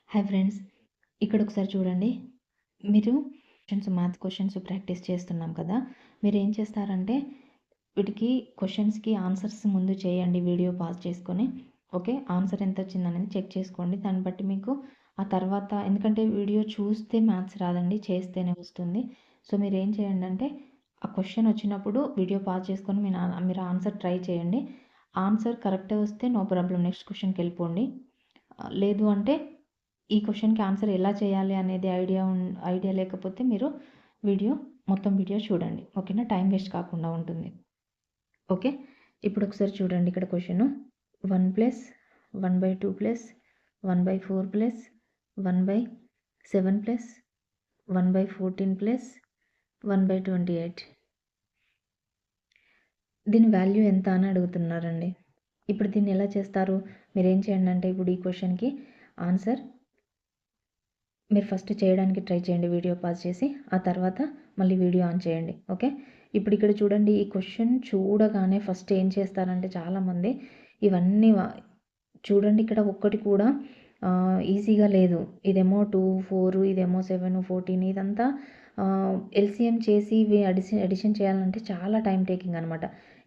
Hi friends, ఇక్కడ ఒకసారి చూడండి. మీరు మ్యాథ్స్ క్వశ్చన్స్ ప్రాక్టీస్ చేస్తున్నాం కదా. మీరు ఏం చేస్తారంటే వీటికి క్వశ్చన్స్కి ఆన్సర్స్ ముందు చేయండి వీడియో పాజ్ చేసుకొని. ఓకే, ఆన్సర్ ఎంత వచ్చిందనేది చెక్ చేసుకోండి. దాన్ని బట్టి మీకు ఆ తర్వాత, ఎందుకంటే వీడియో చూస్తే మ్యాథ్స్ రాదండి, చేస్తేనే వస్తుంది. సో మీరు ఏం చేయండి అంటే ఆ క్వశ్చన్ వచ్చినప్పుడు వీడియో పాజ్ చేసుకొని మీరు ఆన్సర్ ట్రై చేయండి. ఆన్సర్ కరెక్టే వస్తే నో ప్రాబ్లం, నెక్స్ట్ క్వశ్చన్కి వెళ్ళిపోండి. లేదు అంటే ఈ క్వశ్చన్కి ఆన్సర్ ఎలా చేయాలి అనేది ఐడియా లేకపోతే మీరు మొత్తం వీడియో చూడండి. ఓకేనా, టైం వేస్ట్ కాకుండా ఉంటుంది. ఓకే, ఇప్పుడు ఒకసారి చూడండి. ఇక్కడ క్వశ్చన్ 1 + 1/2 + 1/4 + 1/7 + 1/14 + 1/28 దీని వాల్యూ ఎంత అని అడుగుతున్నారండి. ఇప్పుడు దీన్ని ఎలా చేస్తారు? మీరు ఏం చేయండి అంటే ఇప్పుడు ఈ క్వశ్చన్కి ఆన్సర్ మీరు ఫస్ట్ చేయడానికి ట్రై చేయండి వీడియో పాజ్ చేసి, ఆ తర్వాత మళ్ళీ వీడియో ఆన్ చేయండి. ఓకే, ఇప్పుడు ఇక్కడ చూడండి. ఈ క్వశ్చన్ చూడగానే ఫస్ట్ ఏం చేస్తారంటే చాలామంది ఇవన్నీ చూడండి. ఇక్కడ ఒక్కటి కూడా ఈజీగా లేదు. ఇదేమో 2, 4, ఇదేమో 7, 14, ఇదంతా ఎల్సిఎం చేసి అడిషన్ చేయాలంటే చాలా టైం టేకింగ్ అనమాట.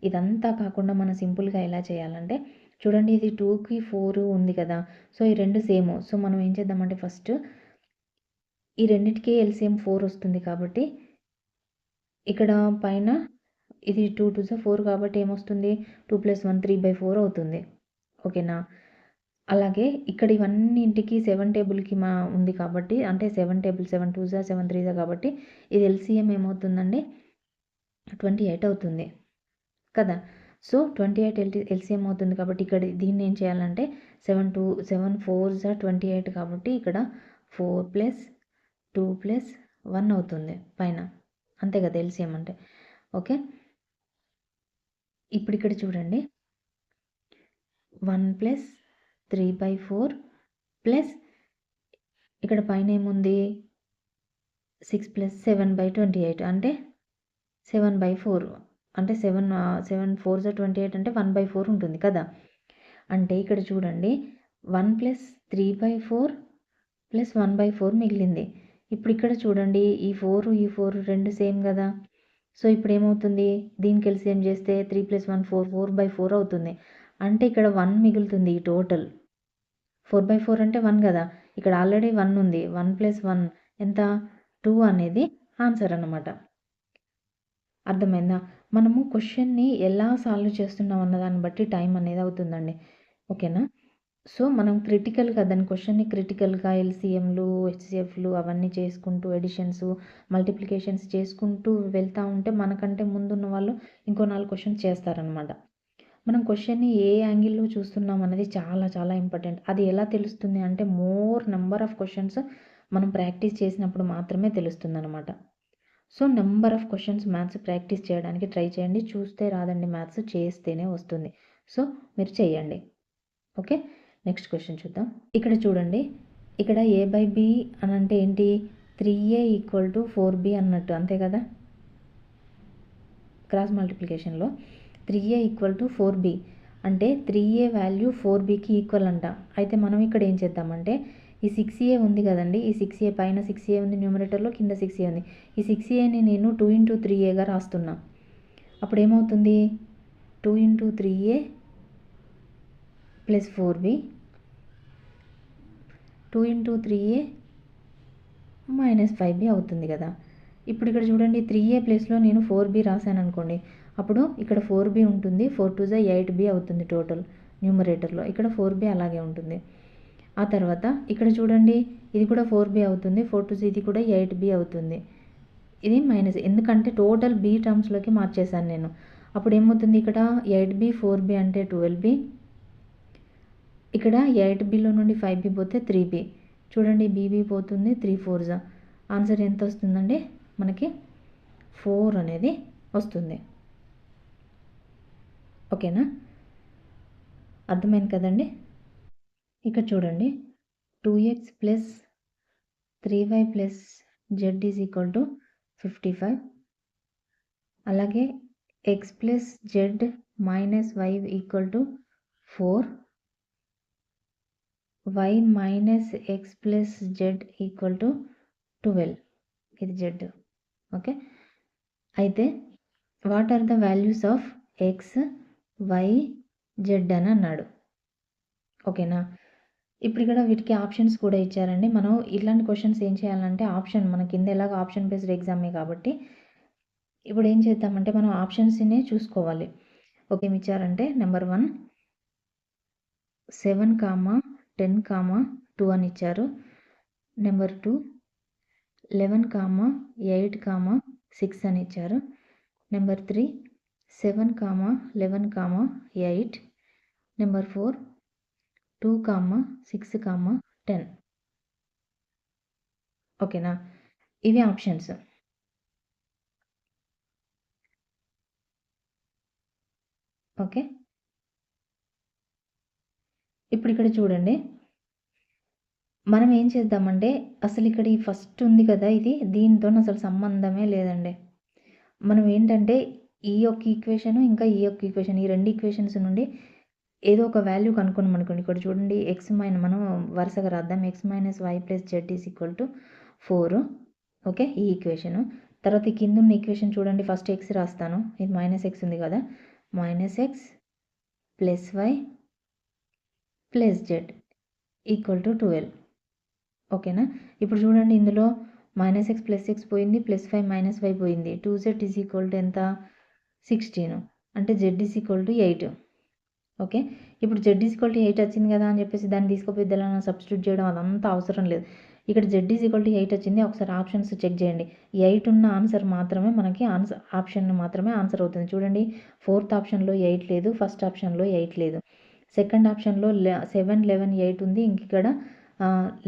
ఇదంతా కాకుండా మనం సింపుల్గా ఎలా చేయాలంటే చూడండి, ఇది 2కి 4 ఉంది కదా. సో ఈ రెండు సేమ్. సో మనం ఏం చేద్దామంటే ఫస్ట్ ఈ రెండింటికి ఎల్సిఎం 4 వస్తుంది కాబట్టి ఇక్కడ పైన ఇది 2 2 4 కాబట్టి ఏమొస్తుంది, 2 + 1 3/4 అవుతుంది. ఓకేనా, అలాగే ఇక్కడ ఇవన్నింటికి 7 టేబుల్కి ఉంది కాబట్టి, అంటే 7 టేబుల్ 7 2 7 3 కాబట్టి ఇది ఎల్సిఎం ఏమవుతుందండి 28 అవుతుంది కదా. సో 28 ఎల్సిఎం అవుతుంది కాబట్టి ఇక్కడ దీన్ని ఏం చేయాలంటే 7 4 28 కాబట్టి ఇక్కడ 4 + 2 + 1 అవుతుంది పైన, అంతే కదా ఎల్సిఎం అంటే. ఓకే, ఇప్పుడు ఇక్కడ చూడండి 1 + 3/4 ప్లస్ ఇక్కడ పైన ఏముంది 6 + 7/28 అంటే 7/4, అంటే 7 4 28 అంటే 1/4 ఉంటుంది కదా. అంటే ఇక్కడ చూడండి 1 + 3/4 + 1/4 మిగిలింది. ఇప్పుడు ఇక్కడ చూడండి ఈ 4 రెండు సేమ్ కదా. సో ఇప్పుడు ఏమవుతుంది, దీనికి ఎల్సిఎం చేస్తే 3 + 1 4 4/4 అవుతుంది. అంటే ఇక్కడ 1 మిగులుతుంది. ఈ టోటల్ 4/4 అంటే 1 కదా. ఇక్కడ ఆల్రెడీ 1 ఉంది. 1 + 1 ఎంత, 2 అనేది ఆన్సర్ అన్నమాట. అర్థమైందా? మనము క్వశ్చన్ని ఎలా సాల్వ్ చేస్తున్నాం అన్న దాన్ని బట్టి టైం అనేది అవుతుందండి. ఓకేనా, సో మనం క్రిటికల్గా దాని క్వశ్చన్ని క్రిటికల్గా ఎల్సిఎంలు హెచ్సిఎఫ్లు అవన్నీ చేసుకుంటూ ఎడిషన్స్ మల్టిప్లికేషన్స్ చేసుకుంటూ వెళ్తూ ఉంటే మనకంటే ముందున్న వాళ్ళు ఇంకో 4 క్వశ్చన్స్ చేస్తారనమాట. మనం క్వశ్చన్ని ఏ యాంగిల్లో చూస్తున్నాం అనేది చాలా చాలా ఇంపార్టెంట్. అది ఎలా తెలుస్తుంది అంటే మోర్ నెంబర్ ఆఫ్ క్వశ్చన్స్ మనం ప్రాక్టీస్ చేసినప్పుడు మాత్రమే తెలుస్తుంది అనమాట. So number of questions maths practice చేయడానికి ట్రై చేయండి. చూస్తే రాదండి మ్యాథ్స్, చేస్తేనే వస్తుంది. సో మీరు చేయండి. ఓకే, నెక్స్ట్ క్వశ్చన్ చూద్దాం. ఇక్కడ చూడండి, ఇక్కడ a/b అని అంటే ఏంటి, 3a = 4b అన్నట్టు, అంతే కదా. క్రాస్ మల్టిప్లికేషన్లో 3a = 4b అంటే 3a వాల్యూ 4bకి ఈక్వల్ అంట. అయితే మనం ఇక్కడ ఏం చేద్దామంటే ఈ 6a ఉంది కదండి, ఈ 6a పైన 6a ఉంది న్యూమరేటర్లో, కింద 6a ఉంది. ఈ 6aని నేను 2 × 3aగా రాస్తున్నా. అప్పుడు ఏమవుతుంది, 2 × 3a + 4b 2 × 3a - 5b అవుతుంది కదా. ఇప్పుడు ఇక్కడ చూడండి 3a ప్లేస్లో నేను 4b రాశాను అనుకోండి, అప్పుడు ఇక్కడ 4b ఉంటుంది. 4 2 8b అవుతుంది టోటల్ న్యూమరేటర్లో. ఇక్కడ 4b అలాగే ఉంటుంది. ఆ తర్వాత ఇక్కడ చూడండి ఇది కూడా 4b అవుతుంది. 4 2 ఇది కూడా 8b అవుతుంది. ఇది మైనస్, ఎందుకంటే టోటల్ b టర్మ్స్లోకి మార్చేశాను నేను. అప్పుడు ఏమవుతుంది, ఇక్కడ 8b 4b అంటే 12b, ఇక్కడ 8bలో నుండి 5b పోతే 3b. చూడండి bb పోతుంది, 3 4 ఆన్సర్ ఎంత వస్తుందండి మనకి 4 అనేది వస్తుంది. ఓకేనా, అర్థమైంది కదండి. ఇక్కడ చూడండి 2x + 3y + z = 55. అలాగే x + z - y = 4. Y minus x plus z equal to 12, ఇది జెడ్. ఓకే, అయితే what are the values of x, y, z అని అన్నాడు. ఓకేనా, ఇప్పుడు ఇక్కడ వీటికి ఆప్షన్స్ కూడా ఇచ్చారండి. మనం ఇలాంటి క్వశ్చన్స్ ఏం చేయాలంటే ఆప్షన్, మన కింద ఎలాగో ఆప్షన్ బేస్డ్ ఎగ్జామే కాబట్టి ఇప్పుడు ఏం చేద్దామంటే మనం ఆప్షన్స్నే చూసుకోవాలి. ఓకే, ఏమి ఇచ్చారంటే నెంబర్ 1 7, 10, 2 అని ఇచ్చారు. నెంబర్ 2 11, 8, 6 అని ఇచ్చారు. నెంబర్ 3 7, 11, 8. నెంబర్ 4 2, 6, 10. ఓకేనా, ఇవి ఆప్షన్స్. ఓకే, ఇప్పుడు ఇక్కడ చూడండి, మనం ఏం చేద్దామంటే అసలు ఇక్కడ ఈ ఫస్ట్ ఉంది కదా, ఇది దీంతో అసలు సంబంధమే లేదండి. మనం ఏంటంటే ఈ యొక్క ఈక్వేషన్ ఇంకా ఈ యొక్క ఈక్వేషన్, ఈ రెండు ఈక్వేషన్స్ నుండి ఏదో ఒక వాల్యూ కనుక్కున్నాం అనుకోండి. ఇక్కడ చూడండి ఎక్స్ మైనస్, మనం వరుసగా రాద్దాం. X minus y plus z is equal to 4. Okay, ఈ ఈక్వేషన్. తర్వాత ఈ కింద ఉన్న ఈక్వేషన్ చూడండి, ఫస్ట్ ఎక్స్ రాస్తాను. ఇది మైనస్ ఎక్స్ ఉంది కదా, minus x plus y plus z equal to 12. ఓకేనా, ఇప్పుడు చూడండి ఇందులో మైనస్ ఎక్స్ ప్లస్ ఎక్స్ పోయింది, ప్లస్ 5 మైనస్ 5 పోయింది. 2z ఈజ్ ఈక్వల్ టు ఎంత, 16. అంటే z is equal to 8. Okay, ఇప్పుడు z ఈజ్ ఈక్వల్ టు 8 వచ్చింది కదా అని చెప్పేసి దాన్ని తీసుకుపోయి ఇలా సబ్స్టిట్యూట్ చేయడం అదంతా అవసరం లేదు. ఇక్కడ z ఈజ్ ఈక్వల్ టు 8 వచ్చింది. ఒకసారి ఆప్షన్స్ చెక్ చేయండి. 8 ఉన్న ఆన్సర్ మాత్రమే మనకి ఆప్షన్ మాత్రమే ఆన్సర్ అవుతుంది. చూడండి, 4th ఆప్షన్లో 8 లేదు, ఫస్ట్ ఆప్షన్లో 8 లేదు, సెకండ్ ఆప్షన్లో 7, 11, 8 ఉంది, ఇంక ఇక్కడ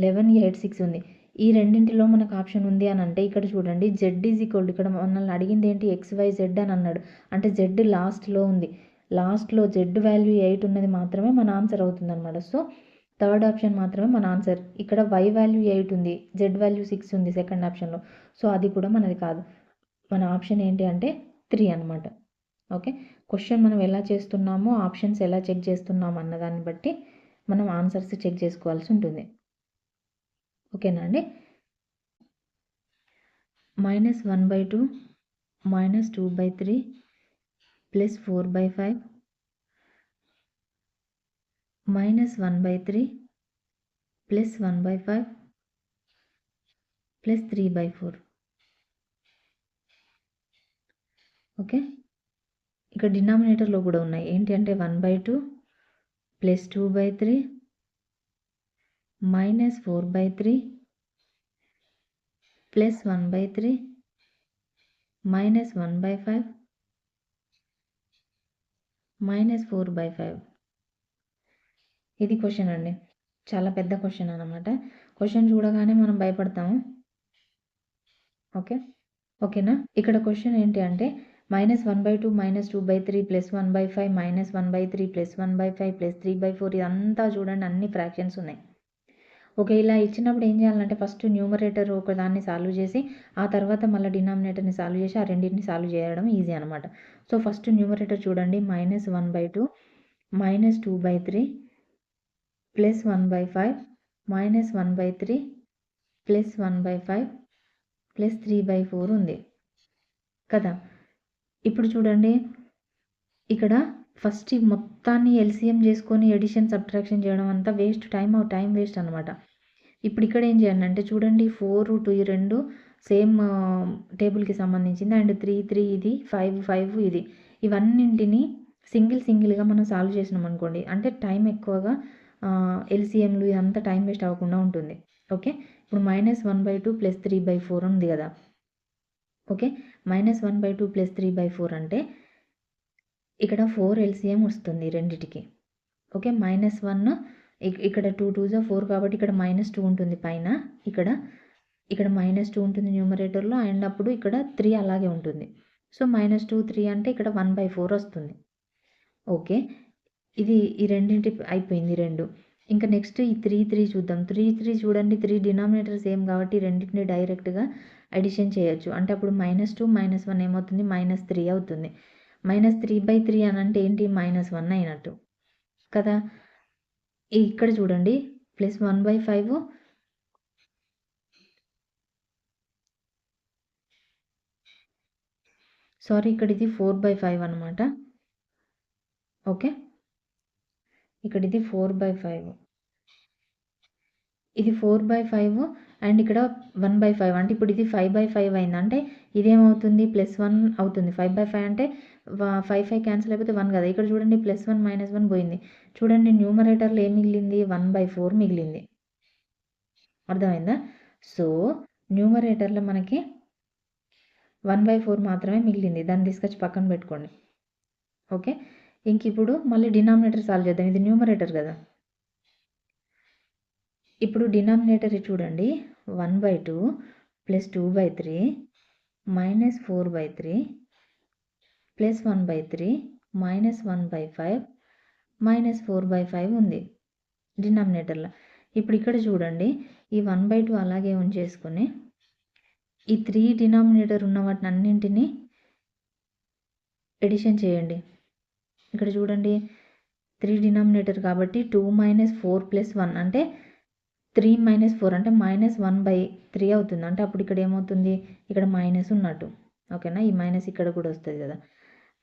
11, 8, 6 ఉంది. ఈ రెండింటిలో మనకు ఆప్షన్ ఉంది అని అంటే ఇక్కడ చూడండి జెడ్ ఈజ్ ఈక్వల్, ఇక్కడ మనల్ని అడిగింది ఏంటి, XYZ అని అన్నాడు. అంటే జెడ్ లాస్ట్లో ఉంది, లాస్ట్లో జెడ్ వాల్యూ 8 ఉన్నది మాత్రమే మన ఆన్సర్ అవుతుంది అనమాట. సో థర్డ్ ఆప్షన్ మాత్రమే మన ఆన్సర్. ఇక్కడ వై వాల్యూ 8 ఉంది, జెడ్ వాల్యూ 6 ఉంది సెకండ్ ఆప్షన్లో. సో అది కూడా మనది కాదు. మన ఆప్షన్ ఏంటి అంటే 3 అనమాట. ఓకే, క్వశ్చన్ మనం ఎలా చేస్తున్నామో, ఆప్షన్స్ ఎలా చెక్ చేస్తున్నామో అన్నదాన్ని బట్టి మనం ఆన్సర్స్ చెక్ చేసుకోవాల్సి ఉంటుంది. ఓకేనా అండి, -1/2 -2/3 +4/5 -1/3 +1/5 +3/4. ఓకే, ఇక్కడ డినామినేటర్లో కూడా ఉన్నాయి. ఏంటి అంటే 1/2 +2/3 -4/3 +1/3 -1/5 -4/5. ఇది క్వశ్చన్ అండి, చాలా పెద్ద క్వశ్చన్ అన్నమాట. క్వశ్చన్ చూడగానే మనం భయపడతాము. ఓకేనా, ఇక్కడ క్వశ్చన్ ఏంటి అంటే -1/2 -2/3 +1/5 -1/3 +1/5 +3/4. ఇదంతా చూడండి అన్ని ఫ్రాక్షన్స్ ఉన్నాయి. ఓకే, ఇలా ఇచ్చినప్పుడు ఏం చేయాలంటే ఫస్ట్ న్యూమరేటర్ ఒకదాన్ని సాల్వ్ చేసి ఆ తర్వాత మళ్ళీ డినామినేటర్ని సాల్వ్ చేసి ఆ రెండింటిని సాల్వ్ చేయడం ఈజీ అనమాట. సో ఫస్ట్ న్యూమరేటర్ చూడండి, -1/2 -2/3 +1/5 -1/3 +1/5 +3/4 ఉంది కదా. ఇప్పుడు చూడండి ఇక్కడ ఫస్ట్ ఈ మొత్తాన్ని ఎల్సిఎం చేసుకొని ఎడిషన్ సబ్ట్రాక్షన్ చేయడం అంతా వేస్ట్, టైం వేస్ట్ అనమాట. ఇప్పుడు ఇక్కడ ఏం చేయండి అంటే చూడండి 4, 2 ఈ రెండు సేమ్ టేబుల్కి సంబంధించింది, అండ్ 3, 3 ఇది, 5, 5 ఇది. ఇవన్నింటిని సింగిల్గా మనం సాల్వ్ చేసినాం అనుకోండి, అంటే టైం ఎక్కువగా ఎల్సిఎంలు ఇదంతా టైం వేస్ట్ అవ్వకుండా ఉంటుంది. ఓకే, ఇప్పుడు -1/2 +3/4 ఉంది కదా. ఓకే, -1/2 +3/4 అంటే ఇక్కడ 4 ఎల్సిఎం వస్తుంది రెండిటికి. ఓకే, -1 ఇక్కడ 2 2s 4 కాబట్టి ఇక్కడ -2 ఉంటుంది పైన, ఇక్కడ -2 ఉంటుంది న్యూమరేటర్లో, అండ్ అప్పుడు ఇక్కడ 3 అలాగే ఉంటుంది. సో -2, 3 అంటే ఇక్కడ 1/4 వస్తుంది. ఓకే, ఇది ఈ రెండింటి అయిపోయింది 2. ఇంకా నెక్స్ట్ ఈ 3, 3 చూద్దాం. 3, 3 చూడండి, 3 డినామినేటర్ సేమ్ కాబట్టి రెండింటిని డైరెక్ట్గా అడిషన్ చేయొచ్చు. అంటే అప్పుడు -2 -1 ఏమవుతుంది, -3 అవుతుంది. -3/3 అని అంటే ఏంటి, -1 అయినట్టు కదా. ఇక్కడ చూడండి ప్లస్ 1/5 సారీ ఇక్కడ ఇది 4/5 అనమాట. ఓకే. ఇక్కడ ఇది 4/5 ఇది 4/5 అండ్ ఇక్కడ 1/5 అంటే ఇప్పుడు ఇది 5/5 అయింది. అంటే ఇదేమవుతుంది +1 అవుతుంది. 5/5 అంటే 5, 5 క్యాన్సిల్ అయిపోతే 1 కదా. ఇక్కడ చూడండి +1 -1 పోయింది. చూడండి న్యూమరేటర్లో ఏం మిగిలింది 1/4 మిగిలింది. అర్థమైందా? సో న్యూమరేటర్లో మనకి 1/4 మాత్రమే మిగిలింది. దాన్ని తీసుకొచ్చి పక్కన పెట్టుకోండి. ఓకే. ఇంక ఇప్పుడు మళ్ళీ డినామినేటర్ సాల్వ్ చేద్దాం. ఇది న్యూమరేటర్ కదా. ఇప్పుడు డినామినేటర్ చూడండి 1/2 + 2/3 - 4/3 + 1/3 - 1/5 - 4/5 ఉంది డినామినేటర్లో. ఇప్పుడు ఇక్కడ చూడండి ఈ 1/2 అలాగే ఉంచేసుకొని ఈ 3 డినామినేటర్ ఉన్న వాటిని అన్నింటినీ ఎడిషన్ చేయండి. ఇక్కడ చూడండి 3 డినామినేటర్ కాబట్టి 2 - 4 + 1 అంటే 3 - 4 అంటే -1/3 అవుతుంది. అంటే అప్పుడు ఇక్కడ ఏమవుతుంది ఇక్కడ మైనస్ ఉన్నట్టు. ఓకేనా. ఈ మైనస్ ఇక్కడ కూడా వస్తుంది కదా.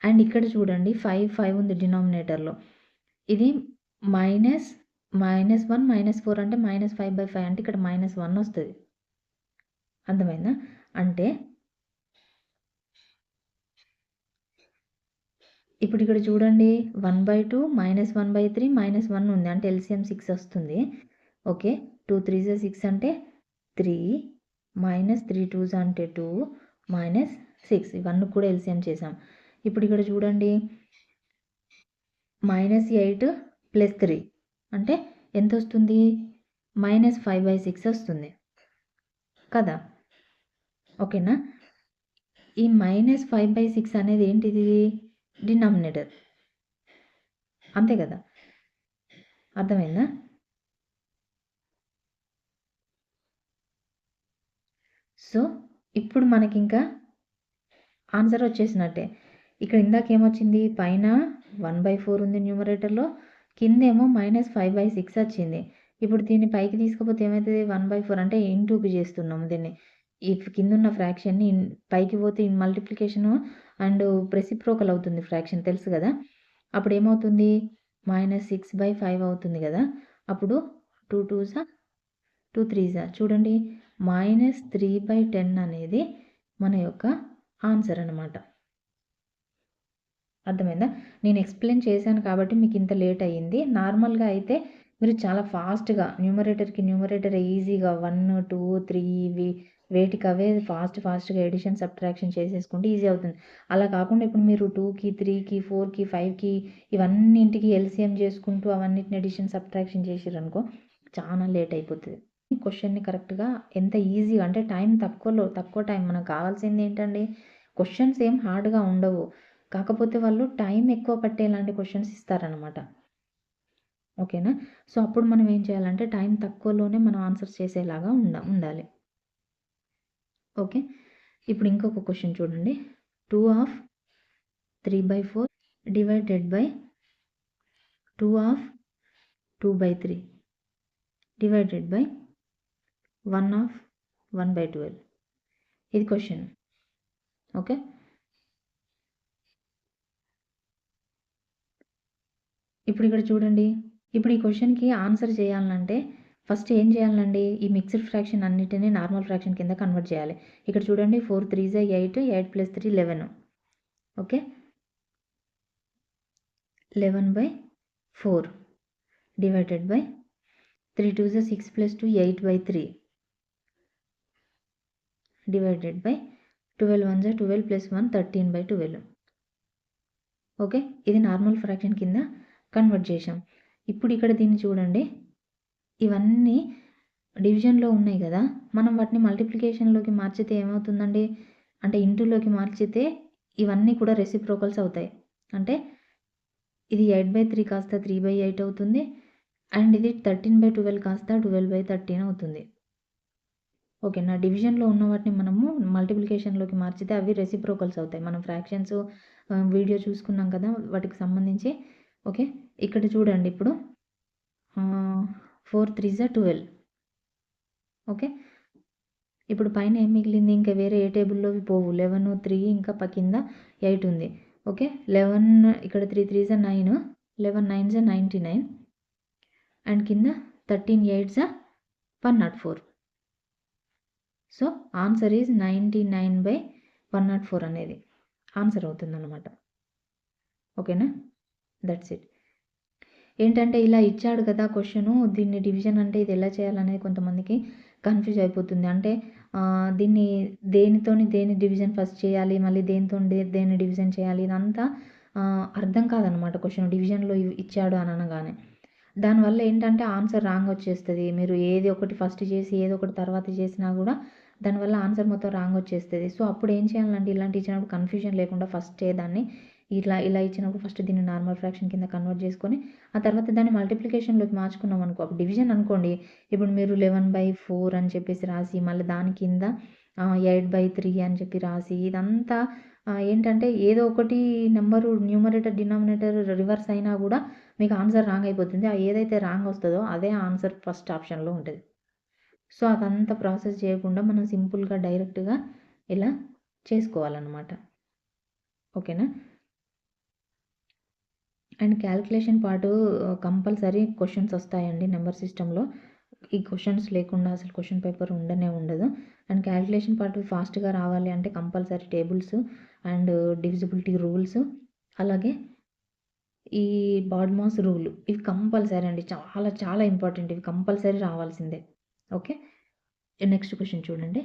అండ్ ఇక్కడ చూడండి 5 ఉంది డినామినేటర్లో. ఇది -1 -4 అంటే -5/5 అంటే ఇక్కడ -1 వస్తుంది. అర్థమైందా? అంటే ఇప్పుడు ఇక్కడ చూడండి 1/2 -1/3 -1 ఉంది. అంటే LCM 6 వస్తుంది. ఓకే. 2 3s 6 అంటే 3 -3 2s అంటే 2 -6 ఇవన్నీ కూడా LCM చేసాం. ఇప్పుడు ఇక్కడ చూడండి -8 + 3 అంటే ఎంత వస్తుంది -5/6 వస్తుంది కదా. ఓకేనా. ఈ -5/6 అనేది ఏంటిది డినామినేటర్. అంతే కదా. అర్థమైందా? సో ఇప్పుడు మనకి ఇంకా ఆన్సర్ వచ్చేసినట్టే. ఇక్కడ ఇందాక ఏమొచ్చింది పైన 1/4 ఉంది న్యూమరేటర్లో, కిందేమో -5/6 వచ్చింది. ఇప్పుడు దీన్ని పైకి తీసుకపోతే ఏమవుతుంది 1/4 అంటే ఇంటూకి చేస్తున్నాము దీన్ని. ఈ కిందున్న ఫ్రాక్షన్ని పైకి పోతే మల్టిప్లికేషను అండ్ రెసిప్రోకల్ అవుతుంది ఫ్రాక్షన్ తెలుసు కదా. అప్పుడు ఏమవుతుంది -6/5 అవుతుంది కదా. అప్పుడు 2 2s 2 3s చూడండి -3/10 అనేది మన యొక్క ఆన్సర్ అనమాట. అర్థమైందా? నేను ఎక్స్ప్లెయిన్ చేశాను కాబట్టి మీకు ఇంత లేట్ అయ్యింది. నార్మల్గా అయితే మీరు చాలా ఫాస్ట్గా న్యూమరేటర్ ఈజీగా 1 2 3 ఇవి వేటికి అవే ఫాస్ట్గా ఎడిషన్ సబ్ట్రాక్షన్ చేసేసుకుంటే ఈజీ అవుతుంది. అలా కాకుండా ఇప్పుడు మీరు 2కి 3కి 4కి 5కి ఇవన్నింటికి LCM చేసుకుంటూ అవన్నిటిని ఎడిషన్ సబ్ట్రాక్షన్ చేసిరనుకో చాలా లేట్ అయిపోతుంది. క్వశ్చన్ని కరెక్ట్గా ఎంత ఈజీగా అంటే తక్కువ టైం మనకు కావాల్సింది ఏంటండి క్వశ్చన్స్ ఏం హార్డ్గా ఉండవు. కాకపోతే వాళ్ళు టైం ఎక్కువ పట్టేలాంటి క్వశ్చన్స్ ఇస్తారనమాట. ఓకేనా. సో అప్పుడు మనం ఏం చేయాలంటే టైం తక్కువలోనే మనం ఆన్సర్స్ చేసేలాగా ఉండాలి. ఓకే. ఇప్పుడు ఇంకొక క్వశ్చన్ చూడండి 2/3/4 డివైడెడ్ బై 2/2/3 డివైడెడ్ బై 1/1/12 ఇది క్వశ్చన్. ఓకే. ఇప్పుడు ఇక్కడ చూడండి ఇప్పుడు ఈ క్వశ్చన్కి ఆన్సర్ చేయాలంటే ఫస్ట్ ఏం చేయాలండి ఈ మిక్స్డ్ ఫ్రాక్షన్ అన్నిటినీ నార్మల్ ఫ్రాక్షన్ కింద కన్వర్ట్ చేయాలి. ఇక్కడ చూడండి 4 3s 8 8 + 3 11 okay 11/4 divided by 3 2s 6 + 2 8/3 divided by 12 1s 12 + 1 13/12 okay. ఇది నార్మల్ ఫ్రాక్షన్ కింద కన్వర్ట్ చేసాం. ఇప్పుడు ఇక్కడ దీన్ని చూడండి ఇవన్నీ డివిజన్లో ఉన్నాయి కదా. మనం వాటిని మల్టిప్లికేషన్లోకి మార్చితే ఏమవుతుందండి అంటే ఇంటూలోకి మార్చితే ఇవన్నీ కూడా రెసిప్రోకల్స్ అవుతాయి. అంటే ఇది 8/3 కాస్త 3/8 అవుతుంది అండ్ ఇది 13/12 కాస్త 12/13 అవుతుంది. ఓకేనా. డివిజన్లో ఉన్న వాటిని మనము మల్టిప్లికేషన్లోకి మార్చితే అవి రెసిప్రోకల్స్ అవుతాయి. మనం ఫ్రాక్షన్స్ వీడియో చూసుకున్నాం కదా వాటికి సంబంధించి. ఓకే. ఇక్కడ చూడండి ఇప్పుడు 4 3 12. ఓకే. ఇప్పుడు పైన ఏం మిగిలింది, ఇంకా వేరే ఏ టేబుల్లోవి పోవు. 11 3 ఇంకా కింద 8 ఉంది. ఓకే. 11 ఇక్కడ 3 3 9, 11 9 99 అండ్ కింద 13 8 104. సో ఆన్సర్ ఈజ్ 99/104 అనేది ఆన్సర్ అవుతుందన్నమాట. ఓకేనా, దట్స్ ఇట్. ఏంటంటే ఇలా ఇచ్చాడు కదా క్వశ్చను, దీన్ని డివిజన్ అంటే ఇది ఎలా చేయాలనేది కొంతమందికి కన్ఫ్యూజ్ అయిపోతుంది. అంటే దీన్ని దేని డివిజన్ ఫస్ట్ చేయాలి, మళ్ళీ దేన్ని డివిజన్ చేయాలి, ఇదంతా అర్థం కాదనమాట క్వశ్చన్ డివిజన్లో ఇచ్చాడు అని అనగానే. దానివల్ల ఏంటంటే ఆన్సర్ రాంగ్ వచ్చేస్తుంది. మీరు ఏది ఒకటి ఫస్ట్ చేసి ఏదో ఒకటి తర్వాత చేసినా కూడా దానివల్ల ఆన్సర్ మొత్తం రాంగ్ వచ్చేస్తుంది. సో అప్పుడు ఏం చేయాలంటే ఇలాంటి ఇచ్చినప్పుడు కన్ఫ్యూజన్ లేకుండా ఫస్టే దాన్ని ఇలా ఇచ్చినప్పుడు ఫస్ట్ దీన్ని నార్మల్ ఫ్రాక్షన్ కింద కన్వర్ట్ చేసుకొని ఆ తర్వాత దాన్ని మల్టిప్లికేషన్లోకి మార్చుకున్నాం అనుకో, అప్పుడు డివిజన్ అనుకోండి. ఇప్పుడు మీరు 11/4 అని చెప్పేసి రాసి మళ్ళీ దాని కింద 8/3 అని చెప్పి రాసి ఇదంతా ఏంటంటే ఏదో ఒకటి నెంబరు న్యూమరేటర్ డినామినేటర్ రివర్స్ అయినా కూడా మీకు ఆన్సర్ రాంగ్ అయిపోతుంది. ఏదైతే రాంగ్ వస్తుందో అదే ఆన్సర్ ఫస్ట్ ఆప్షన్లో ఉంటుంది. సో అదంతా ప్రాసెస్ చేయకుండా మనం సింపుల్గా డైరెక్ట్గా ఇలా చేసుకోవాలన్నమాట. ఓకేనా. And calculation part compulsory questions వస్తాయండి నెంబర్ సిస్టంలో. ఈ క్వశ్చన్స్ లేకుండా అసలు క్వశ్చన్ పేపర్ ఉండదు. అండ్ క్యాల్కులేషన్ పార్ట్ ఫాస్ట్గా రావాలి అంటే compulsory tables and divisibility rules, అలాగే ఈ బాడ్మాస్ రూల్, ఇవి కంపల్సరీ అండి. చాలా చాలా ఇంపార్టెంట్, ఇవి కంపల్సరీ రావాల్సిందే. ఓకే. నెక్స్ట్ క్వశ్చన్ చూడండి.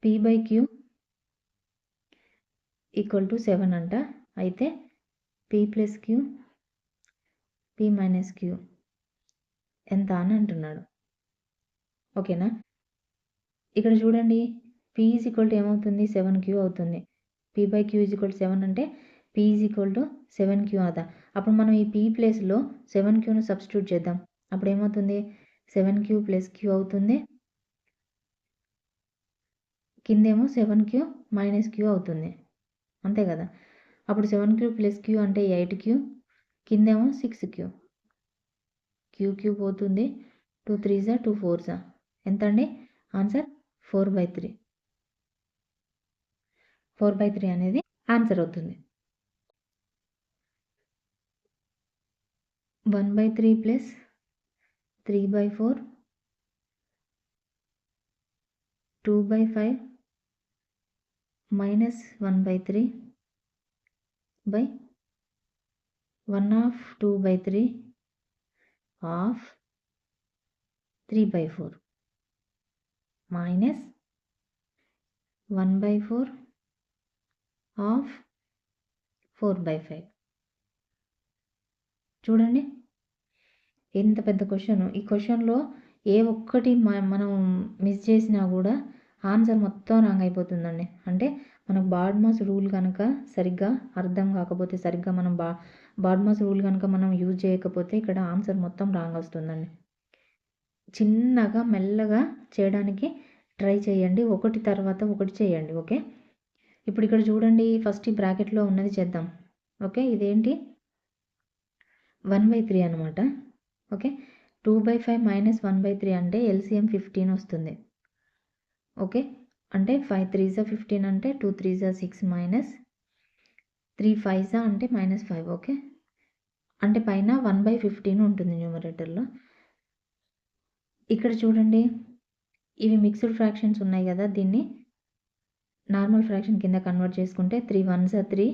P/Q = 7 అంట. అయితే P+Q P-Q ఎంత అని అంటున్నాడు. ఓకేనా. ఇక్కడ చూడండి P ఏమవుతుంది, 7Q అవుతుంది. P/Q = 7 అంటే P = 7Q అదా. అప్పుడు మనం ఈ P ప్లేస్లో 7Qను సబ్స్టిట్యూట్ చేద్దాం. అప్పుడు ఏమవుతుంది, 7Q + Q అవుతుంది. కిందేమో 7Q - Q అవుతుంది, అంతే కదా. అప్పుడు 7Q + Q అంటే 8Q, కిందేమో 6Q. Q పోతుంది, 2 3 2 4 ఎంత అండి ఆన్సర్ 4/3. 4/3 అనేది ఆన్సర్ అవుతుంది. 1/3 + 3/4 2/5 -1/3 1/2/3 of 3/4 -1/4 of 4/5. చూడండి ఎంత పెద్ద క్వశ్చన్. ఈ క్వశ్చన్లో ఏ ఒక్కటి మనం మిస్ చేసినా కూడా ఆన్సర్ మొత్తం రాంగ్ అయిపోతుందండి. అంటే మనకు బాడ్మాస్ రూల్ కనుక సరిగ్గా అర్థం కాకపోతే, సరిగ్గా మనం బాడ్మాస్ రూల్ కనుక మనం యూజ్ చేయకపోతే ఇక్కడ ఆన్సర్ మొత్తం రాంగ్ వస్తుందండి. చిన్నగా మెల్లగా చేయడానికి ట్రై చేయండి, ఒకటి తర్వాత ఒకటి చేయండి. ఓకే. ఇప్పుడు ఇక్కడ చూడండి, ఫస్ట్ ఈ బ్రాకెట్లో ఉన్నది చేద్దాం. ఓకే. ఇదేంటి 1/3 అనమాట. ఓకే. 2/5 - 1/3 అంటే LCM 15 వస్తుంది. ఓకే. అంటే 5 3 15 అంటే 2 3 6 -3 5 అంటే -5. ఓకే. అంటే పైన 1/15 ఉంటుంది న్యూమరేటర్లో. ఇక్కడ చూడండి, ఇవి మిక్స్డ్ ఫ్రాక్షన్స్ ఉన్నాయి కదా, దీన్ని నార్మల్ ఫ్రాక్షన్ కింద కన్వర్ట్ చేసుకుంటే 3 1 3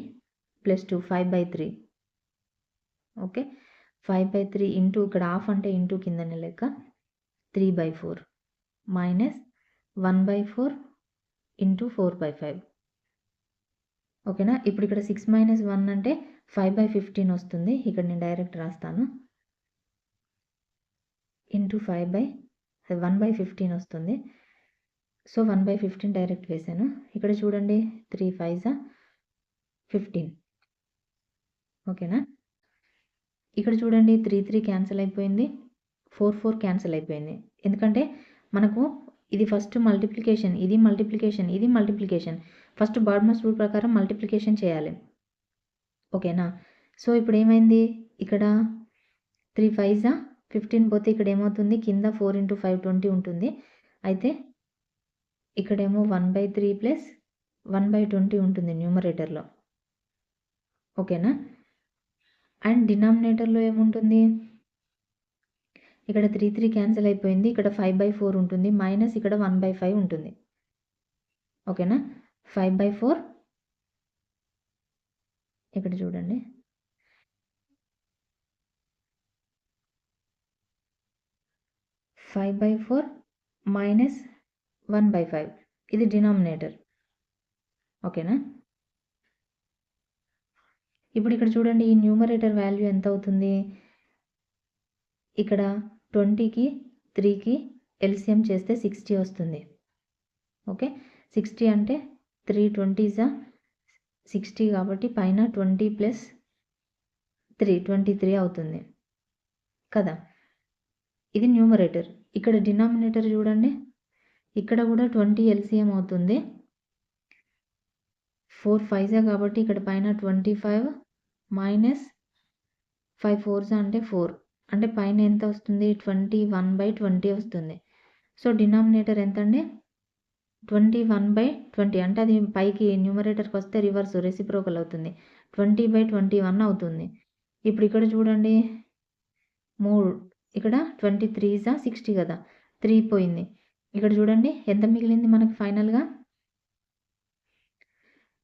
+ 2 5/3. ఓకే. 5/3 ఇంటూ ఇక్కడ హాఫ్ అంటే ఇంటూ కిందనే లెక్క 3/4 -1/4 ఇంటూ 4/5. ఓకేనా. ఇప్పుడు ఇక్కడ 6 - 1 అంటే 5/15 వస్తుంది. ఇక్కడ నేను డైరెక్ట్ రాస్తాను, ఇంటూ 1/15 వస్తుంది. సో 1/15 డైరెక్ట్ వేసాను. ఇక్కడ చూడండి 3 5 15. ఓకేనా. ఇక్కడ చూడండి 3 3 క్యాన్సిల్ అయిపోయింది, 4 4 క్యాన్సిల్ అయిపోయింది. ఎందుకంటే మనకు ఇది ఫస్ట్ మల్టిప్లికేషన్, ఇది మల్టిప్లికేషన్. ఫస్ట్ బాడ్మాస్ రూల్ ప్రకారం మల్టిప్లికేషన్ చేయాలి. ఓకేనా. సో ఇప్పుడు ఏమైంది, ఇక్కడ 3 5 15 పోతే ఇక్కడ ఏమవుతుంది, కింద 4 × 5 20 ఉంటుంది. అయితే ఇక్కడేమో 1/3 ప్లస్ 1/20 ఉంటుంది న్యూమరేటర్లో. ఓకేనా. అండ్ డినామినేటర్లో ఏముంటుంది, ఇక్కడ 3 3 క్యాన్సిల్ అయిపోయింది. ఇక్కడ 5/4 ఉంటుంది, మైనస్ ఇక్కడ 1/5 ఉంటుంది. ఓకేనా. 5/4 ఇక్కడ చూడండి, -5/4 మైనస్ 1/5 ఇది డినామినేటర్. ఓకేనా. ఇప్పుడు ఇక్కడ చూడండి, ఈ న్యూమరేటర్ వాల్యూ ఎంత అవుతుంది, ఇక్కడ 20కి 3కి ఎల్సిఎం చేస్తే 60 వస్తుంది. ఓకే. 60 అంటే 3 20s 60 కాబట్టి పైన 20 ప్లస్ 3 23 అవుతుంది కదా. ఇది న్యూమరేటర్. ఇక్కడ డినామినేటర్ చూడండి, ఇక్కడ కూడా 20 ఎల్సిఎం అవుతుంది. 4 5s కాబట్టి ఇక్కడ పైన 25 మైనస్ 5 4s అంటే 4, అంటే పైన ఎంత వస్తుంది, 21/20 వస్తుంది. సో డినామినేటర్ ఎంత అండి, 21/20, అంటే అది పైకి న్యూమరేటర్కి వస్తే రివర్స్ రెసిప్రోకల్ అవుతుంది, 20/21 అవుతుంది. ఇప్పుడు ఇక్కడ చూడండి 3, ఇక్కడ 23s 60 కదా, 3 పోయింది. ఇక్కడ చూడండి ఎంత మిగిలింది మనకి ఫైనల్గా,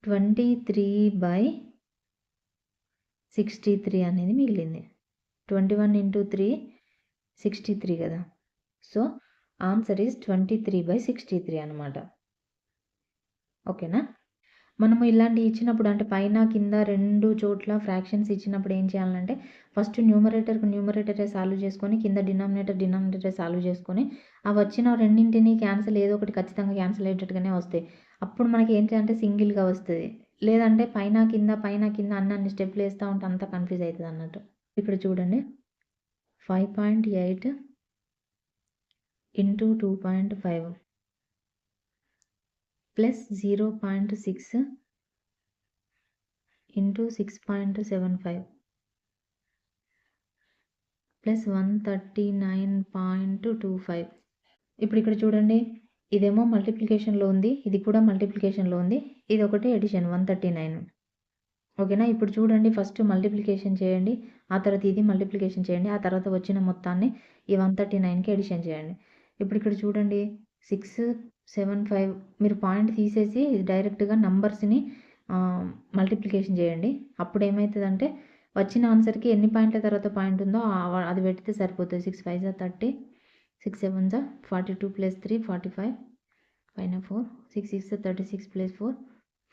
23/63 అనేది మిగిలింది. 21 × 3 63 కదా. సో ఆన్సర్ ఈజ్ 23/63 అనమాట. ఓకేనా. మనము ఇలాంటివి ఇచ్చినప్పుడు, అంటే పైన కింద 2 చోట్ల ఫ్రాక్షన్స్ ఇచ్చినప్పుడు ఏం చేయాలంటే, ఫస్ట్ న్యూమరేటరే సాల్వ్ చేసుకొని, కింద డినామినేటరే సాల్వ్ చేసుకొని, అవి వచ్చిన రెండింటిని క్యాన్సిల్, ఏదో ఒకటి ఖచ్చితంగా క్యాన్సిల్ అయ్యేటట్టుగానే వస్తాయి. అప్పుడు మనకి ఏంటి అంటే సింగిల్గా వస్తుంది. లేదంటే పైన కింద అన్ని స్టెప్లు వేస్తూ ఉంటే అంతా కన్ఫ్యూజ్ అవుతుంది అన్నట్టు. ఇక్కడ చూడండి 5.8 × 2.5 ప్లస్ 0.6 × 6.75 ప్లస్ 139.25. ఇప్పుడు ఇక్కడ చూడండి, ఇదేమో మల్టిప్లికేషన్లో ఉంది, ఇది కూడా మల్టిప్లికేషన్లో ఉంది, ఇది ఒకటి ఎడిషన్ 139. ఓకేనా. ఇప్పుడు చూడండి, ఫస్ట్ మల్టిప్లికేషన్ చేయండి, ఆ తర్వాత ఇది మల్టిప్లికేషన్ చేయండి, ఆ తర్వాత వచ్చిన మొత్తాన్ని ఈ 139కి ఎడిషన్ చేయండి. ఇప్పుడు ఇక్కడ చూడండి 675, మీరు పాయింట్ తీసేసి డైరెక్ట్గా నంబర్స్ని మల్టిప్లికేషన్ చేయండి. అప్పుడు ఏమవుతుందంటే వచ్చిన ఆన్సర్కి ఎన్ని పాయింట్ల తర్వాత పాయింట్ ఉందో అది పెడితే సరిపోతుంది. 6 5s 30, 6 7s 42 + 3 45, పైన 4, 6 6 36 + 4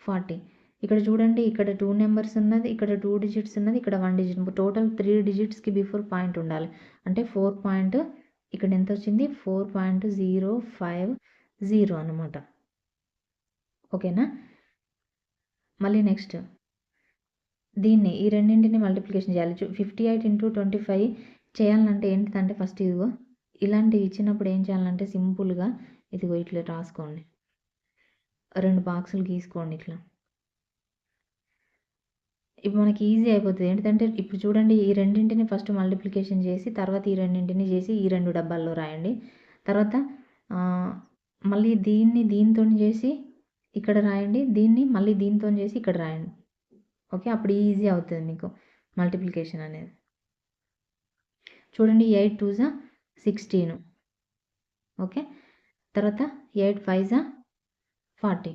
40. ఇక్కడ చూడండి, ఇక్కడ 2 నెంబర్స్ ఉన్నది, ఇక్కడ 2 డిజిట్స్ ఉన్నది, ఇక్కడ 1 డిజిట్, టోటల్ 3 డిజిట్స్కి బిఫోర్ పాయింట్ ఉండాలి. అంటే 4 పాయింట్, ఇక్కడ ఎంత వచ్చింది 4.050 అనమాట. ఓకేనా. మళ్ళీ నెక్స్ట్ దీన్ని, ఈ రెండింటిని మల్టిప్లికేషన్ చేయాలి. 58 × 25 చేయాలంటే ఏంటిదంటే, ఫస్ట్ ఇదిగో ఇలాంటివి ఇచ్చినప్పుడు ఏం చేయాలంటే సింపుల్గా ఇదిగో ఇట్లా రాసుకోండి, 2 బాక్సులు గీసుకోండి ఇట్లా. ఇప్పుడు మనకి ఈజీ అయిపోతుంది. ఏంటంటే ఇప్పుడు చూడండి, ఈ రెండింటిని ఫస్ట్ మల్టిప్లికేషన్ చేసి, తర్వాత ఈ రెండింటిని చేసి ఈ 2 డబ్బాల్లో రాయండి. తర్వాత మళ్ళీ దీన్ని దీంతో చేసి ఇక్కడ రాయండి, దీన్ని మళ్ళీ దీంతో చేసి ఇక్కడ రాయండి. ఓకే. అప్పుడు ఈజీ అవుతుంది మీకు మల్టిప్లికేషన్ అనేది. చూడండి 8 2s 16. ఓకే. తర్వాత 8 5s 40.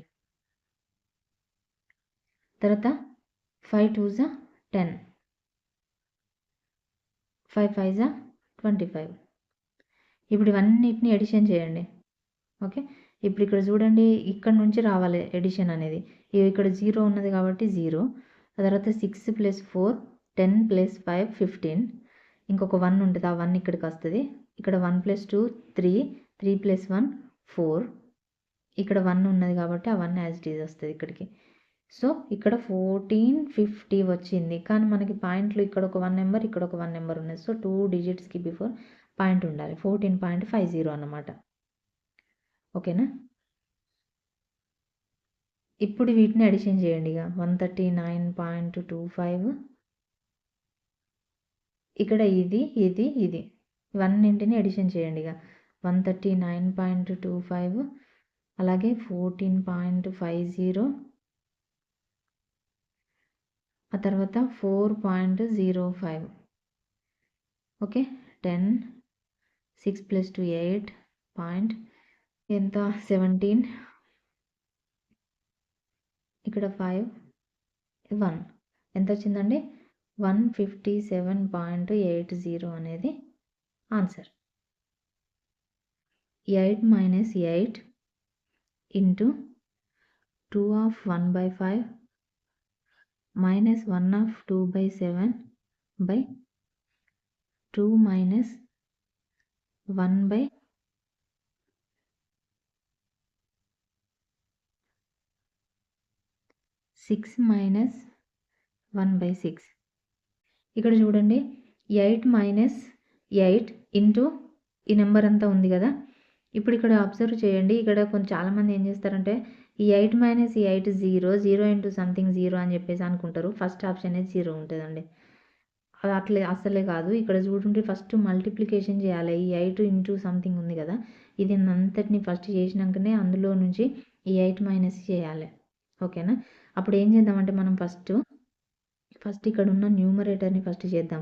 తర్వాత 5 2s 10, 5 5s 25. ఇప్పుడు ఇవన్నిటిని ఎడిషన్ చేయండి. ఓకే. ఇప్పుడు ఇక్కడ చూడండి, ఇక్కడ నుంచి రావాలి ఎడిషన్ అనేది. ఇక్కడ 0 ఉన్నది కాబట్టి 0, ఆ తర్వాత 6 + 4 10 + 5 15, ఇంకొక 1 ఉంటుంది, ఆ 1 ఇక్కడికి వస్తుంది. ఇక్కడ 1 + 2 3, 3 + 1 4, ఇక్కడ 1 ఉన్నది కాబట్టి ఆ 1 యాజ్ ఇట్ ఈజ్ వస్తుంది ఇక్కడికి. సో ఇక్కడ 1450 వచ్చింది. కానీ మనకి పాయింట్లు ఇక్కడ ఒక 1 నెంబర్, ఇక్కడ ఒక 1 నెంబర్ ఉన్నది. సో 2 డిజిట్స్కి బిఫోర్ పాయింట్ ఉండాలి, 14.50 అన్నమాట. ఓకేనా. ఇప్పుడు వీటిని అడిషన్ చేయండి. ఇక 139.25, ఇక్కడ ఇది ఇది ఇది ఇవన్నింటిని ఎడిషన్ చేయండి. ఇక 139.25 అలాగే 14.50 ఆ తర్వాత 4.05 ఓకే 10 6 + 2 8 పాయింట్ ఎంత 17 ఇక్కడ 5 1 ఎంత వచ్చిందండి 157.80 అనేది answer. 8 - 8 into 2 of 1/5 minus 1 of 2/7 by 2 minus 1/6 minus 1/6. ఇక్కడ చూడండి 8 - 8 ఇంటూ ఈ నెంబర్ అంతా ఉంది కదా. ఇప్పుడు ఇక్కడ అబ్జర్వ్ చేయండి. ఇక్కడ చాలామంది ఏం చేస్తారంటే ఈ 8 - ఈ 8 0 ఇంటూ సంథింగ్ 0 అని చెప్పేసి అనుకుంటారు. ఫస్ట్ ఆప్షన్ అనేది 0 ఉంటుందండి. అది అట్లే అస్సలే కాదు. ఇక్కడ చూడండి ఫస్ట్ మల్టిప్లికేషన్ చేయాలి. ఈ 8 ఇంటూ సంథింగ్ ఉంది కదా, ఇది అంతటిని ఫస్ట్ చేసినాకనే అందులో నుంచి ఈ 8 మైనస్ చేయాలి. ఓకేనా. అప్పుడు ఏం చేద్దామంటే మనం ఫస్ట్ ఇక్కడ ఉన్న న్యూమరేటర్ని ఫస్ట్ చేద్దాం,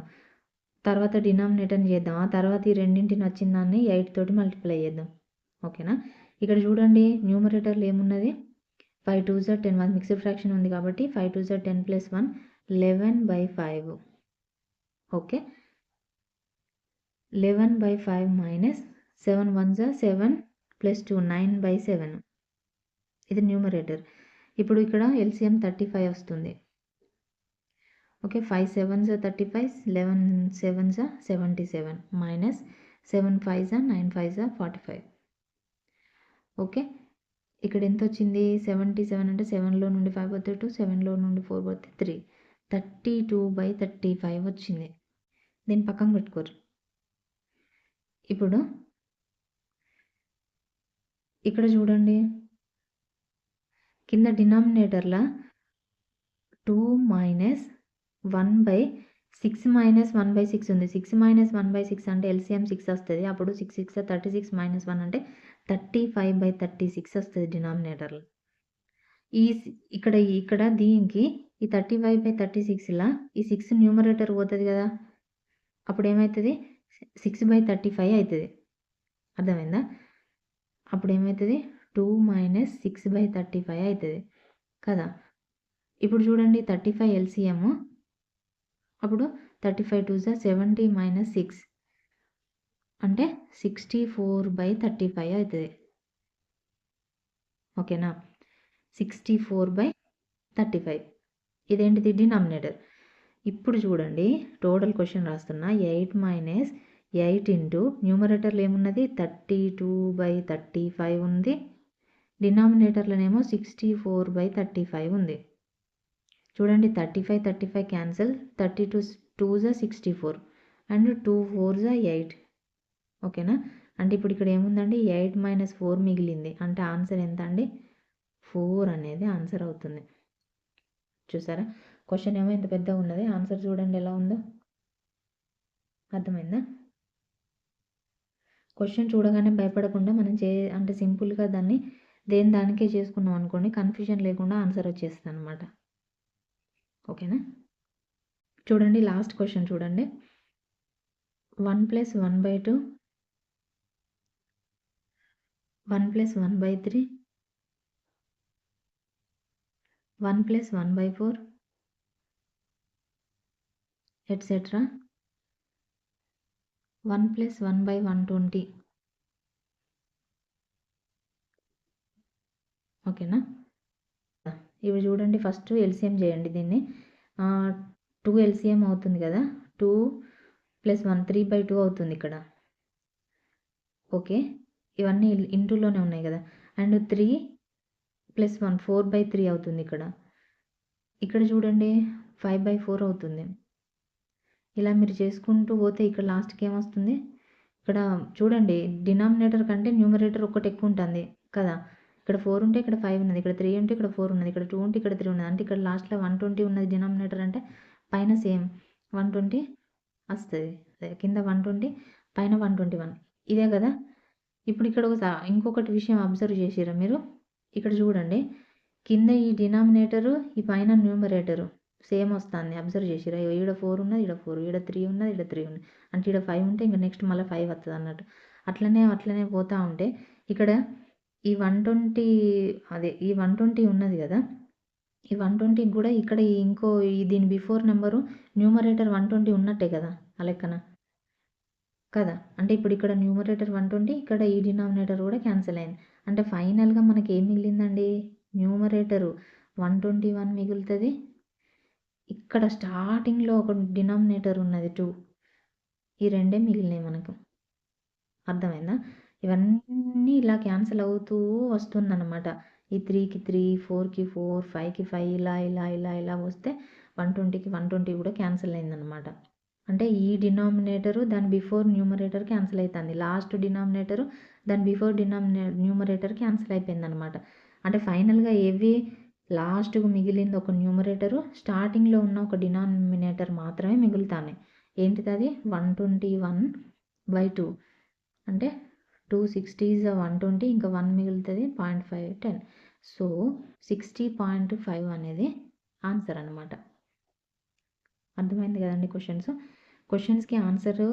తర్వాత డినామినేటర్ని చేద్దాం, ఆ తర్వాత ఈ రెండింటిని వచ్చిన దాన్ని 8 తోటి మల్టిప్లై చేద్దాం. ఓకేనా. ఇక్కడ చూడండి న్యూమరేటర్లో ఏమున్నది 5 2 * 10 1 మిక్స్డ్ ఫ్రాక్షన్ ఉంది కాబట్టి 5 2 * 10 + 1 11/5. ఓకే 11/5 మైనస్ 7 1 7 + 2 9/7 ఇది న్యూమరేటర్. ఇప్పుడు ఇక్కడ ఎల్సిఎం 35 వస్తుంది. Okay 5 7 35 11 7 77 minus 7 5 9 5 45. ఓకే ఇక్కడ ఎంత వచ్చింది 77 అంటే 7లో నుండి 5 పోతే 2, 7లో నుండి 4 పోతే 3, 32/35 వచ్చింది. దీన్ని పక్కన పెట్టుకోరు. ఇప్పుడు ఇక్కడ చూడండి కింద డినామినేటర్లో 2 - 1/6 - 1/6 ఉంది. 6 - 1/6 అంటే ఎల్సిఎం 6 వస్తుంది. అప్పుడు 6 6 36 - 1 అంటే 35/36 వస్తుంది డినామినేటర్లో. ఇక్కడ దీనికి ఈ 35/36లా ఈ 6 న్యూమరేటర్ పోతుంది కదా, అప్పుడు ఏమవుతుంది 6/35 అవుతుంది. అర్థమైందా. అప్పుడు ఏమవుతుంది 2 - 6/35 అవుతుంది కదా. ఇప్పుడు చూడండి 35 ఎల్సిఎం, అప్పుడు 35 2 70 - 6 అంటే 64/35 అవుతుంది. ఓకేనా 64/35 ఇదేంటిది డినామినేటర్. ఇప్పుడు చూడండి టోటల్ క్వశ్చన్ రాస్తున్నా 8 - 8 ఇంటూ న్యూమరేటర్లో ఏమున్నది 32/35 ఉంది, డినామినేటర్లోనేమో 64/35 ఉంది. చూడండి 35 35 క్యాన్సిల్, 32 2 64 అండ్ 2 4 8. ఓకేనా. అంటే ఇప్పుడు ఇక్కడ ఏముందండి 8 - 4 మిగిలింది. అంటే ఆన్సర్ ఎంత అండి 4 అనేది ఆన్సర్ అవుతుంది. చూసారా క్వశ్చన్ ఏమో ఇంత పెద్దగా ఉన్నది, ఆన్సర్ చూడండి ఎలా ఉందో. అర్థమైందా. క్వశ్చన్ చూడగానే భయపడకుండా మనం అంటే సింపుల్గా దాన్ని దానికే చేసుకున్నాం అనుకోండి, కన్ఫ్యూజన్ లేకుండా ఆన్సర్ వచ్చేస్తుంది అనమాట. ఓకేనా. చూడండి లాస్ట్ క్వశ్చన్ చూడండి 1 + 1/2 1 + 1/3 1 + 1/4 ఎట్సెట్రా 1 + 1/120. ఓకేనా. ఇవి చూడండి ఫస్ట్ ఎల్సిఎం చేయండి. దీన్ని 2 ఎల్సిఎం అవుతుంది కదా, 2 + 1 3/2 అవుతుంది ఇక్కడ. ఓకే ఇవన్నీ ఇంటూలోనే ఉన్నాయి కదా, అండ్ 3 + 1 4/3 అవుతుంది ఇక్కడ. ఇక్కడ చూడండి 5/4 అవుతుంది. ఇలా మీరు చేసుకుంటూ పోతే ఇక్కడ లాస్ట్కి ఏమొస్తుంది, ఇక్కడ చూడండి డినామినేటర్ కంటే న్యూమరేటర్ ఒకటి ఎక్కువ ఉంటుంది కదా. ఇక్కడ 4 ఉంటే ఇక్కడ 5 ఉన్నది, ఇక్కడ 3 ఉంటే ఇక్కడ 4 ఉన్నది, ఇక్కడ 2 ఉంటే ఇక్కడ 3 ఉన్నది. అంటే ఇక్కడ లాస్ట్లో 120 ఉన్నది డినామినేటర్, అంటే పైన సేమ్ 120 వస్తుంది, కింద 120 పైన 121 ఇదే కదా. ఇప్పుడు ఇక్కడ ఇంకొకటి విషయం అబ్జర్వ్ చేసిరా మీరు? ఇక్కడ చూడండి, కింద ఈ డినామినేటరు, ఈ పైన న్యూమరేటరు సేమ్ వస్తుంది. అబ్జర్వ్ చేసిరా? ఈడ 4 ఉన్నది, ఈడ 4, ఈడ 3 ఉన్నది, ఈడ 3 ఉంది. అంటే ఈడ 5 ఉంటే ఇంకా నెక్స్ట్ మళ్ళీ 5 వస్తుంది అన్నట్టు. అట్లనే పోతా ఉంటే ఇక్కడ ఈ 120 ఈ 120 ఉన్నది కదా, ఈ 120 కూడా ఇక్కడ దీని బిఫోర్ నెంబరు న్యూమరేటర్ 120 ఉన్నట్టే కదా ఆ లెక్కన కదా. అంటే ఇప్పుడు ఇక్కడ న్యూమరేటర్ 120, ఇక్కడ ఈ డినామినేటర్ కూడా క్యాన్సిల్ అయింది. అంటే ఫైనల్గా మనకి ఏం మిగిలిందండి? న్యూమరేటరు 121 మిగులుతుంది. ఇక్కడ స్టార్టింగ్లో ఒక డినామినేటర్ ఉన్నది 2, ఈ రెండే మిగిలినాయి మనకు. అర్థమైందా? ఇవన్నీ ఇలా క్యాన్సిల్ అవుతూ వస్తుందన్నమాట. ఈ 3కి 3, 4కి 4, 5కి 5 ఇలా వస్తే 120కి 120 కూడా క్యాన్సిల్ అయిందనమాట. అంటే ఈ డినామినేటరు దాని బిఫోర్ న్యూమరేటర్ క్యాన్సిల్ అవుతుంది. లాస్ట్ డినామినేటరు దాని బిఫోర్ న్యూమరేటర్ క్యాన్సిల్ అయిపోయిందనమాట. అంటే ఫైనల్గా లాస్ట్కు మిగిలింది ఒక న్యూమరేటరు, స్టార్టింగ్లో ఉన్న ఒక డినామినేటర్ మాత్రమే మిగులుతాయి. ఏంటిది అది? 121/2 అంటే 260 120, ఇంకా 1 మిగులుతుంది 0.5 10. సో 60.5 అనేది ఆన్సర్ అనమాట. అర్థమైంది కదండి? క్వశ్చన్స్కి ఆన్సర్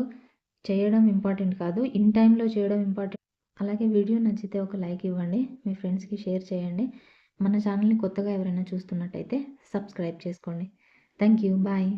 చేయడం ఇంపార్టెంట్ కాదు, ఇన్ టైంలో చేయడం ఇంపార్టెంట్. అలాగే వీడియో నచ్చితే ఒక లైక్ ఇవ్వండి, మీ ఫ్రెండ్స్కి షేర్ చేయండి. మన ఛానల్ని కొత్తగా ఎవరైనా చూస్తున్నట్టయితే సబ్స్క్రైబ్ చేసుకోండి. Thank you. బాయ్.